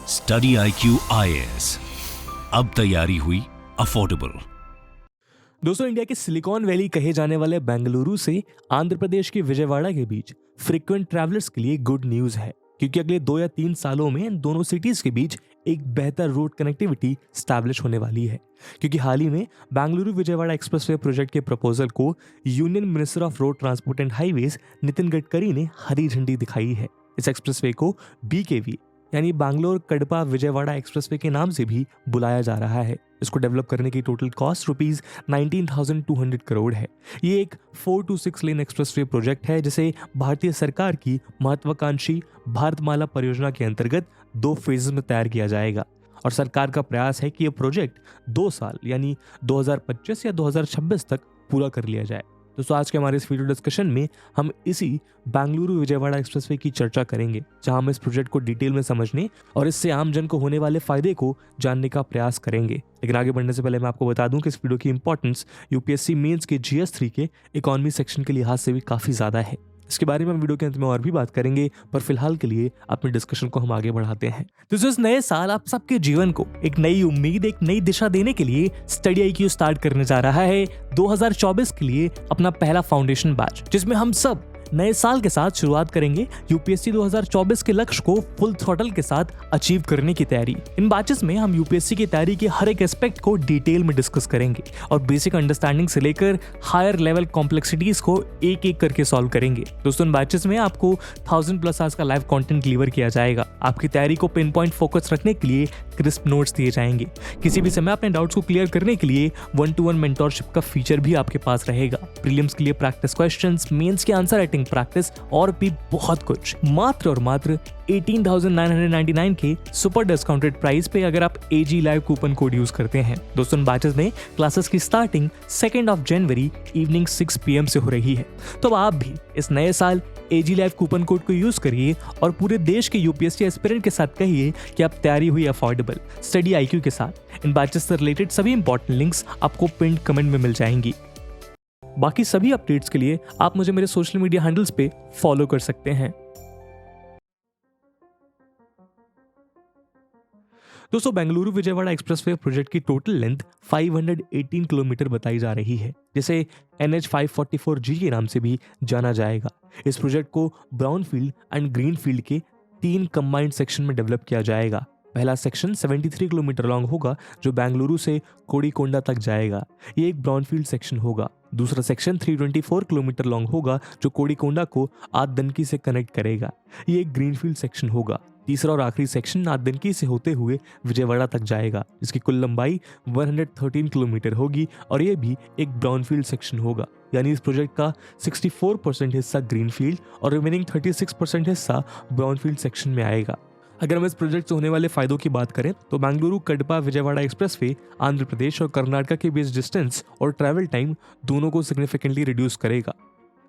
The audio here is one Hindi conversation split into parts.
स्टडी IQ IAS, अब तैयारी हुई अफोर्डेबल। दोस्तों, इंडिया के सिलिकॉन वैली कहे जाने वाले बेंगलुरु से आंध्र प्रदेश के विजयवाड़ा के बीच फ्रीक्वेंट ट्रैवलर्स के लिए गुड न्यूज है, क्योंकि अगले 2 या 3 सालों में इन दोनों सिटीज के बीच एक बेहतर रोड कनेक्टिविटी स्टैब्लिश होने वाली है। क्योंकि हाल ही में बेंगलुरु विजयवाड़ा एक्सप्रेसवे प्रोजेक्ट के प्रपोजल को union minister of road transport and highways Nitin Gadkari ने हरी झंडी दिखाई है। इस एक्सप्रेसवे को BKV यानी बैंगलोर कडपा विजयवाड़ा एक्सप्रेसवे के नाम से भी बुलाया जा रहा है। इसको डेवलप करने की टोटल कॉस्ट ₹19,200 करोड़ है। ये एक 4 to 6 लेन एक्सप्रेसवे प्रोजेक्ट है, जिसे भारतीय सरकार की महत्वाकांक्षी भारतमाला परियोजना के अंतर्गत 2 फेजेस में तैयार किया जाएगा। और सरकार का प्रयास है कि यह प्रोजेक्ट 2 साल यानी 2025 या 2026 तक पूरा कर लिया जाए। दोस्तों, आज के हमारे इस वीडियो डिस्कशन में हम इसी बेंगलुरु विजयवाड़ा एक्सप्रेसवे की चर्चा करेंगे, जहां हम इस प्रोजेक्ट को डिटेल में समझने और इससे आम जन को होने वाले फायदे को जानने का प्रयास करेंगे। लेकिन आगे बढ़ने से पहले मैं आपको बता दूं कि इस वीडियो की इंपॉर्टेंस UPSC मेंस के GS3 के इकोनॉमी सेक्शन के लिहाज से भी काफी ज्यादा है। इसके बारे में हम वीडियो के अंत में और भी बात करेंगे, पर फिलहाल के लिए अपने डिस्कशन को हम आगे बढ़ाते हैं। तो इस नए साल आप सबके जीवन को एक नई उम्मीद, एक नई दिशा देने के लिए स्टडी IQ स्टार्ट करने जा रहा है 2024 के लिए अपना पहला फाउंडेशन बैच, जिसमें हम सब नए साल के साथ शुरुआत करेंगे UPSC 2024 के लक्ष्य को फुल थ्रॉटल के साथ अचीव करने की तैयारी। इन बैचेस में हम UPSC की तैयारी के हर एक एस्पेक्ट को डिटेल में डिस्कस करेंगे और बेसिक अंडरस्टैंडिंग से लेकर हायर लेवल कॉम्प्लेक्सिटीज को एक एक करके सॉल्व करेंगे। दोस्तों, इन बैचेस में आपको 1000+ आवर्स का लाइव कंटेंट डिलीवर किया जाएगा। आपकी तैयारी को पिन पॉइंट फोकस रखने के लिए क्रिस्प नोट्स दिए जाएंगे। किसी भी समय अपने डाउट्स को क्लियर करने के लिए 1-to-1 मेंटोरशिप का फीचर भी आपके पास रहेगा। प्रीलिम्स के लिए प्रैक्टिस क्वेश्चंस, मेंस की आंसर राइटिंग प्रैक्टिस और भी बहुत कुछ मात्र और मात्र 18,999 के सुपर डिस्काउंटेड प्राइस पे, अगर आप AG live coupon code use करते हैं। दोस्तों, इन बैचेस में क्लासेस की स्टार्टिंग 2 जनवरी इवनिंग 6 PM से हो रही है। तो अब आप भी इस नए साल AG लाइव कूपन कोड को यूज करिए और पूरे देश के UPSC एस्पिरेंट के साथ कहिए कि आप तैयारी हुई अफोर्डेबल स्टडी IQ के साथ। इन बैचेस से रिलेटेड सभी इंपॉर्टेंट लिंक्स आपको पिन कमेंट में मिल जाएंगी। बाकी सभी अपडेट्स के लिए आप मुझे मेरे सोशल मीडिया हैंडल्स पे फॉलो कर सकते हैं। दोस्तों, बेंगलुरु विजयवाड़ा एक्सप्रेसवे प्रोजेक्ट की टोटल लेंथ 518 किलोमीटर बताई जा रही है, जिसे NH 544G के नाम से भी जाना जाएगा। इस प्रोजेक्ट को ब्राउनफील्ड एंड ग्रीनफील्ड के 3 कंबाइंड सेक्शन में डेवलप किया जाएगा। पहला सेक्शन 73 किलोमीटर लॉन्ग होगा, जो बेंगलुरु से कोड़ीकोंडा तक जाएगा। ये एक ब्राउनफील्ड सेक्शन होगा। दूसरा सेक्शन 324 किलोमीटर लॉन्ग होगा, जो कोड़ीकोंडा को आददनकी से कनेक्ट करेगा। ये एक ग्रीनफील्ड सेक्शन होगा। तीसरा और आखिरी सेक्शन आददनकी से होते हुए विजयवाड़ा तक जाएगा, जिसकी कुल लंबाई 113 किलोमीटर होगी और ये भी एक ब्राउनफील्ड सेक्शन होगा। यानी इस प्रोजेक्ट का 64% हिस्सा ग्रीनफील्ड और रिमेनिंग 36% हिस्सा ब्राउनफील्ड सेक्शन में आएगा। अगर हम इस प्रोजेक्ट से होने वाले फायदों की बात करें तो बेंगलुरु कडपा विजयवाड़ा एक्सप्रेसवे आंध्र प्रदेश और कर्नाटक के बीच डिस्टेंस और ट्रैवल टाइम दोनों को सिग्निफिकेंटली रिड्यूस करेगा।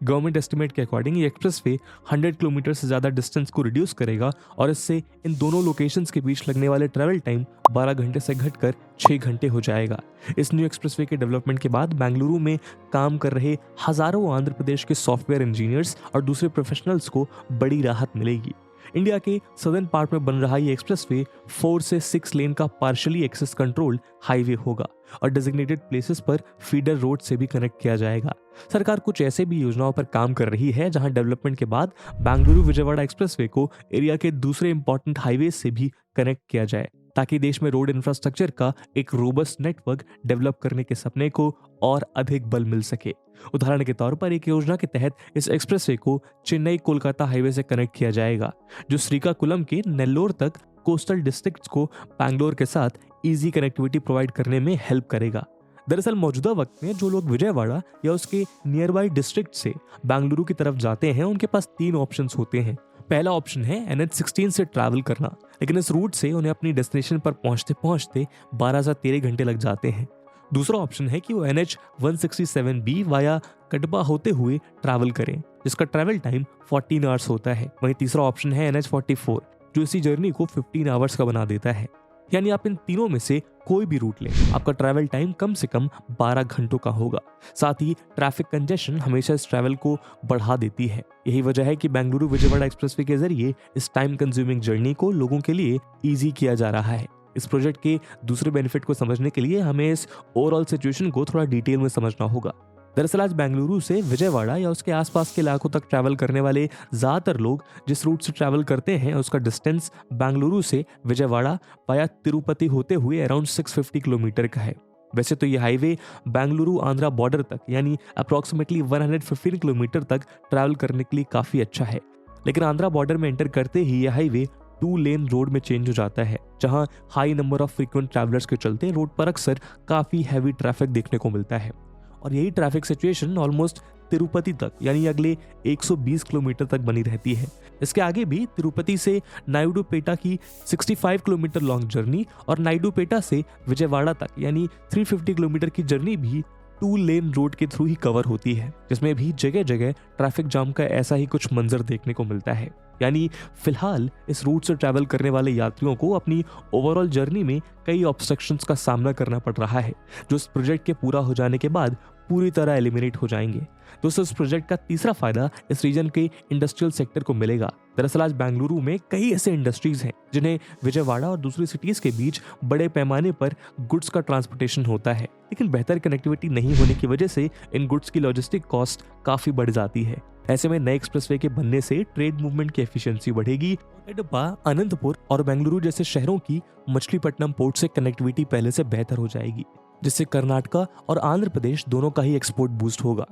गवर्नमेंट एस्टिमेट के अकॉर्डिंग ये एक्सप्रेसवे 100 किलोमीटर से ज्यादा डिस्टेंस को रिड्यूस करेगा और इससे इन दोनों लोकेशंस के बीच लगने वाले ट्रैवल टाइम 12 घंटे से घटकर 6 घंटे हो जाएगा। इस न्यू एक्सप्रेसवे के डेवलपमेंट के बाद बेंगलुरु में काम कर रहे हजारों आंध्र प्रदेश के सॉफ्टवेयर इंजीनियर्स और दूसरे प्रोफेशनल्स को बड़ी राहत मिलेगी। इंडिया के सदर्न पार्ट में बन रहा ये एक्सप्रेसवे 4 से 6 लेन का पार्शियली एक्सेस कंट्रोल्ड हाईवे होगा और डेजिग्नेटेड प्लेसेस पर फीडर रोड से भी कनेक्ट किया जाएगा। सरकार कुछ ऐसे भी योजनाओं पर काम कर रही है जहां डेवलपमेंट के बाद बेंगलुरु विजयवाड़ा एक्सप्रेसवे को एरिया के दूसरे इंपॉर्टेंट हाईवे से भी कनेक्ट किया जाए, ताकि देश में रोड इंफ्रास्ट्रक्चर का एक रोबस्ट नेटवर्क डेवलप करने के सपने को और अधिक बल मिल सके। उदाहरण के तौर पर एक योजना के तहत इस एक्सप्रेसवे को चेन्नई कोलकाता हाईवे से कनेक्ट किया जाएगा, जो श्रीकाकुलम के नेल्लोर तक कोस्टल डिस्ट्रिक्ट्स को बैंगलोर के साथ इजी कनेक्टिविटी प्रोवाइड करने में हेल्प करेगा। दरअसल मौजूदा वक्त में जो लोग विजयवाड़ा या उसके नियर बाई डिस्ट्रिक्ट से बेंगलुरु की तरफ जाते हैं, उनके पास 3 ऑप्शंस होते हैं। पहला ऑप्शन है NH 16 से ट्रैवल करना, लेकिन इस रूट से उन्हें अपनी डेस्टिनेशन पर पहुंचते पहुंचते 12 से 13 घंटे लग जाते हैं। दूसरा ऑप्शन है कि वो NH 167B वाया कडपा होते हुए ट्रैवल करें, जिसका ट्रैवल टाइम 14 आवर्स होता है। वहीं तीसरा ऑप्शन है NH 44, जो इसी जर्नी को 15 आवर्स का बना देता है। यानी आप इन तीनों में से कोई भी रूट लें, आपका ट्रैवल टाइम कम से कम 12 घंटों का होगा। साथ ही ट्रैफिक कंजेशन हमेशा इस ट्रैवल को बढ़ा देती है। यही वजह है कि बेंगलुरु विजयवाड़ा एक्सप्रेसवे के जरिए इस टाइम कंज्यूमिंग जर्नी को लोगों के लिए ईजी किया जा रहा है। इस प्रोजेक्ट के दूसरे बेनिफिट को समझने के लिए हमें इस ओवरऑल सिचुएशन को थोड़ा डिटेल में समझना होगा। दरअसल आज बेंगलुरु से विजयवाड़ा या उसके आसपास के इलाकों तक ट्रैवल करने वाले ज्यादातर लोग जिस रूट से ट्रैवल करते हैं उसका डिस्टेंस बेंगलुरु से विजयवाड़ा वाया तिरुपति होते हुए अराउंड 650 किलोमीटर का है। वैसे तो ये हाईवे बेंगलुरु आंध्रा बॉर्डर तक यानी अप्रोक्सीमेटली 115 किलोमीटर तक ट्रैवल करने के लिए काफी अच्छा है, लेकिन आंध्रा बॉर्डर में एंटर करते ही यह हाईवे 2 लेन रोड में चेंज हो जाता है, जहां high number of frequent travellers के चलते रोड पर अक्सर काफी हैवी ट्रैफिक देखने को मिलता है। और यही ट्रैफिक सिचुएशन ऑलमोस्ट तिरुपति तक यानी अगले 120 किलोमीटर तक बनी रहती है। इसके आगे भी तिरुपति से नायडूपेटा की 65 किलोमीटर लॉन्ग जर्नी और नायडूपेटा से विजयवाड़ा तक यानी 350 किलोमीटर की जर्नी भी 2 लेन रोड के थ्रू ही कवर होती है, जिसमें भी जगह जगह ट्रैफिक जाम का ऐसा ही कुछ मंजर देखने को मिलता है। यानी फिलहाल इस रूट से ट्रैवल करने वाले यात्रियों को अपनी ओवरऑल जर्नी में कई ऑब्स्ट्रक्शंस का सामना करना पड़ रहा है, जो इस प्रोजेक्ट के पूरा हो जाने के बाद पूरी तरह एलिमिनेट हो जाएंगे। दोस्तों, इस प्रोजेक्ट का तीसरा फायदा इस रीजन के इंडस्ट्रियल सेक्टर को मिलेगा। दरअसल आज बेंगलुरु में कई ऐसे इंडस्ट्रीज हैं जिन्हें विजयवाड़ा और दूसरी सिटीज के बीच बड़े पैमाने पर गुड्स का ट्रांसपोर्टेशन होता है, लेकिन बेहतर कनेक्टिविटी नहीं होने की वजह से इन गुड्स की लॉजिस्टिक कॉस्ट काफी बढ़ जाती है। ऐसे में नए एक्सप्रेसवे के बनने से ट्रेड मूवमेंट की एफिशिएंसी बढ़ेगी। एडप्पा, अनंतपुर और बेंगलुरु जैसे शहरों की मछलीपट्टनम पोर्ट से कनेक्टिविटी पहले से बेहतर हो जाएगी, जिससे कर्नाटका और आंध्र प्रदेश दोनों का ही एक्सपोर्ट बूस्ट होगा।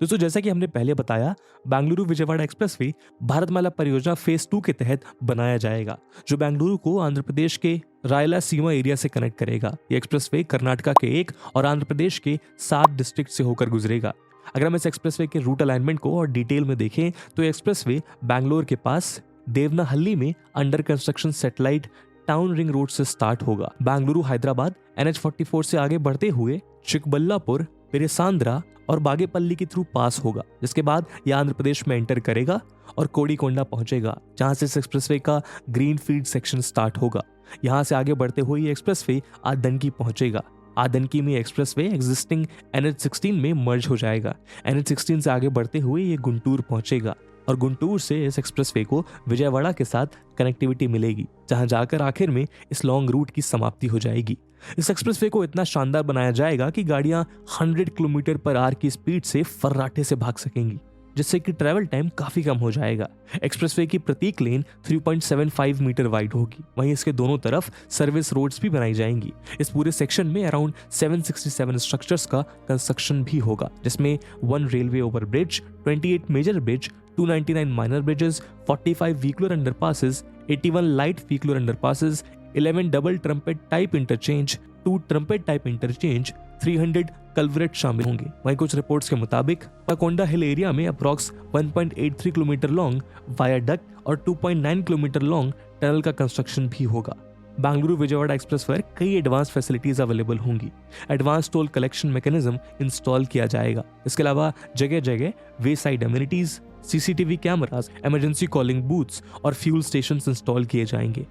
दोस्तों, जैसा कि हमने पहले बताया, बेंगलुरु विजयवाड़ा एक्सप्रेसवे भारतमाला परियोजना फेज 2 के तहत बनाया जाएगा, जो बेंगलुरु को आंध्र प्रदेश के रायलासीमा एरिया से कनेक्ट करेगा। ये एक्सप्रेसवे कर्नाटका के 1 और आंध्र प्रदेश के 7 डिस्ट्रिक्ट से होकर गुजरेगा। अगर हम इस एक्सप्रेसवे के रूट अलाइनमेंट को और डिटेल में देखें तो एक्सप्रेसवे बैंगलोर के पास देवनाहल्ली में under construction satellite town ring road से स्टार्ट होगा। बेंगलुरु हैदराबाद NH44 से आगे बढ़ते हुए चिकबल्लापुर, पेरेसांद्रा और बागेपल्ली के थ्रू पास होगा, जिसके बाद यह आंध्र प्रदेश में एंटर करेगा और कोड़ीकोंडा पहुंचेगा, जहां से इस एक्सप्रेसवे का ग्रीन फील्ड सेक्शन स्टार्ट होगा। यहां से आगे बढ़ते हुए ये एक्सप्रेसवे आदनकी पहुंचेगा। आदनकी में एक्सप्रेसवे एग्जिस्टिंग NH16 में मर्ज हो जाएगा। NH16 से आगे बढ़ते हुए ये गुंटूर पहुंचेगा और गुंटूर से इस एक्सप्रेसवे को विजयवाड़ा के साथ कनेक्टिविटी मिलेगी, जहां जाकर आखिर में इस लॉन्ग रूट की समाप्ति हो जाएगी। इस एक्सप्रेसवे को इतना शानदार बनाया जाएगा कि गाड़ियां 100 किलोमीटर पर आवर की स्पीड से फर्राटे से भाग सकेंगी, जिससे कि ट्रैवल टाइम काफी कम हो जाएगा। एक्सप्रेसवे की प्रत्येक लेन 3.75 मीटर वाइड होगी। वहीं इसके दोनों तरफ सर्विस रोड्स भी बनाई जाएंगी। इस पूरे सेक्शन में अराउंड 767 स्ट्रक्चर्स का कंस्ट्रक्शन भी होगा, जिसमें 1 railway overbridge, 28 major bridge, 299 minor bridges, 45 vehicular underpasses, 81 light vehicular underpasses, 11 double trumpet type interchange, 2 trumpet type interchange, 300 culvert शामिल होंगे। वहीं कुछ रिपोर्ट्स के मुताबिक पाकोंडा हिल एरिया में अप्रॉक्स 1.83 किलोमीटर लॉन्ग वायाडक्ट और 2.9 किलोमीटर लॉन्ग टनल का कंस्ट्रक्शन भी होगा। बेंगलुरु विजयवाड़ा एक्सप्रेस पर कई एडवांस फैसिलिटीज अवेलेबल होंगी। Advance toll collection mechanism install किया जाएगा। इसके अलावा जगह जगह wayside amenities, CCTV cameras, emergency calling booths और फ्यूल स्टेशंस इंस्टॉल किए जाएंगे।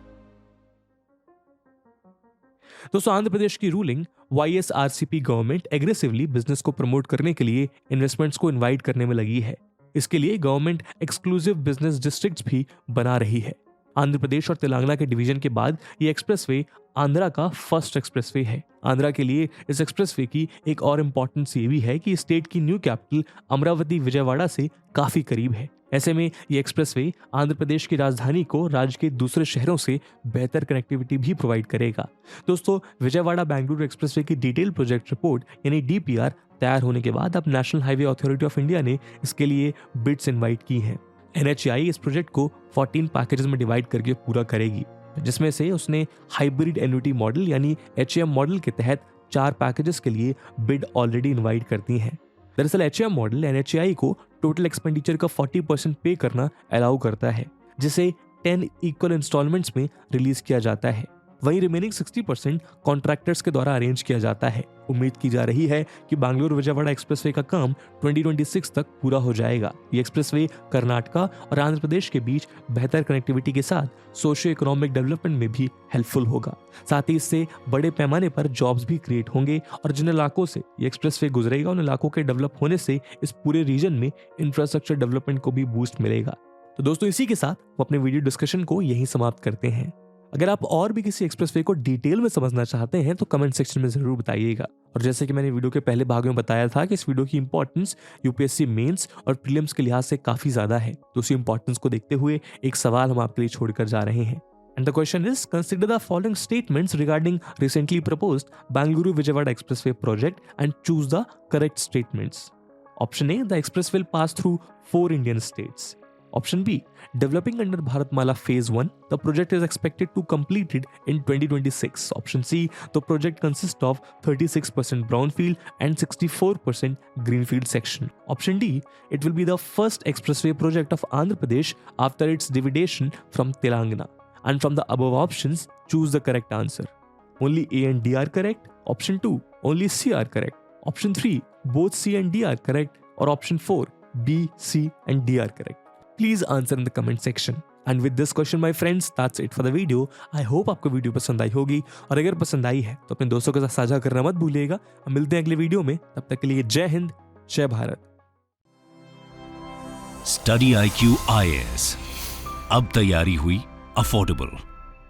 दोस्तों, आंध्र प्रदेश की ruling YSRCP government aggressively business को प्रमोट करने के लिए इन्वेस्टमेंट्स को इनवाइट करने में लगी है। इसके लिए गवर्नमेंट एक्सक्लूसिव बिजनेस डिस्ट्रिक्ट्स भी बना रही है। आंध्र प्रदेश और तेलंगाना के डिवीजन के बाद ये एक्सप्रेसवे आंध्रा का फर्स्ट एक्सप्रेसवे है। आंध्रा के लिए इस एक्सप्रेसवे की एक और इम्पोर्टेंस ये भी है कि स्टेट की न्यू कैपिटल अमरावती विजयवाड़ा से काफी करीब है। ऐसे में ये एक्सप्रेसवे आंध्र प्रदेश की राजधानी को राज्य के दूसरे शहरों से बेहतर कनेक्टिविटी भी प्रोवाइड करेगा। दोस्तों, विजयवाड़ा बेंगलुरु एक्सप्रेसवे की डिटेल प्रोजेक्ट रिपोर्ट यानी DPR तैयार होने के बाद अब national highway authority of India ने इसके लिए बिड्स इनवाइट की हैं। NHAI इस प्रोजेक्ट को 14 पैकेजेस में डिवाइड करके पूरा करेगी, जिसमें से उसने हाइब्रिड एन्युटी मॉडल यानी HAM मॉडल के तहत 4 पैकेजेस के लिए बिड ऑलरेडी इनवाइट करती हैं। दरअसल HAM मॉडल NHAI को टोटल एक्सपेंडिचर का 40% पे करना अलाउ करता है, जिसे 10 इक्वल इंस्टॉलमेंट्स में रिलीज किया जाता है। वहीं रिमेनिंग 60% कॉन्ट्रैक्टर्स के द्वारा अरेंज किया जाता है। उम्मीद की जा रही है कि बैंगलोर विजयवाड़ा एक्सप्रेसवे का काम 2026 तक पूरा हो जाएगा। ये एक्सप्रेसवे कर्नाटका और आंध्र प्रदेश के बीच बेहतर कनेक्टिविटी के साथ सोशियो इकोनॉमिक डेवलपमेंट में भी हेल्पफुल होगा। साथ ही इससे बड़े पैमाने पर जॉब्स भी क्रिएट होंगे और जिन इलाकों से ये एक्सप्रेसवे गुजरेगा उन इलाकों के डेवलप होने से इस पूरे रीजन में इंफ्रास्ट्रक्चर डेवलपमेंट को भी बूस्ट मिलेगा। तो दोस्तों इसी के साथ वो अपने वीडियो डिस्कशन को यहीं समाप्त करते हैं। अगर आप और भी किसी एक्सप्रेसवे को डिटेल में समझना चाहते हैं तो कमेंट सेक्शन में जरूर बताइएगा। और जैसे कि मैंने वीडियो के पहले भाग में बताया था कि इस वीडियो की इंपॉर्टेंस यूपीएससी मेंस और प्रीलिम्स के लिहाज से काफी ज्यादा है, तो उसी इंपॉर्टेंस को देखते हुए एक सवाल हम आपके लिए छोड़कर जा रहे हैं। And the question is, consider the following statements regarding recently proposed Bangalore-Vijayawada Expressway project and choose the correct statements. Option A, the express will pass through 4 Indian states. Option B, developing under Bharatmala Phase 1, the project is expected to complete it in 2026. Option C, the project consists of 36% brownfield and 64% greenfield section. Option D, it will be the first expressway project of Andhra Pradesh after its dividation from Telangana. And from the above options, choose the correct answer. Only A and D are correct. Option 2, only C are correct. Option 3, both C and D are correct. Or option 4, B, C and D are correct. Please answer in the comment section. And with this question, my friends, that's it for the video. I hope आपको वीडियो पसंद आई होगी, और अगर पसंद आई है तो अपने दोस्तों के साथ साझा करना मत भूलिएगा। हम मिलते हैं अगले वीडियो में, तब तक के लिए जय हिंद, जय भारत। स्टडी IQ IAS, अब तैयारी हुई अफोर्डेबल।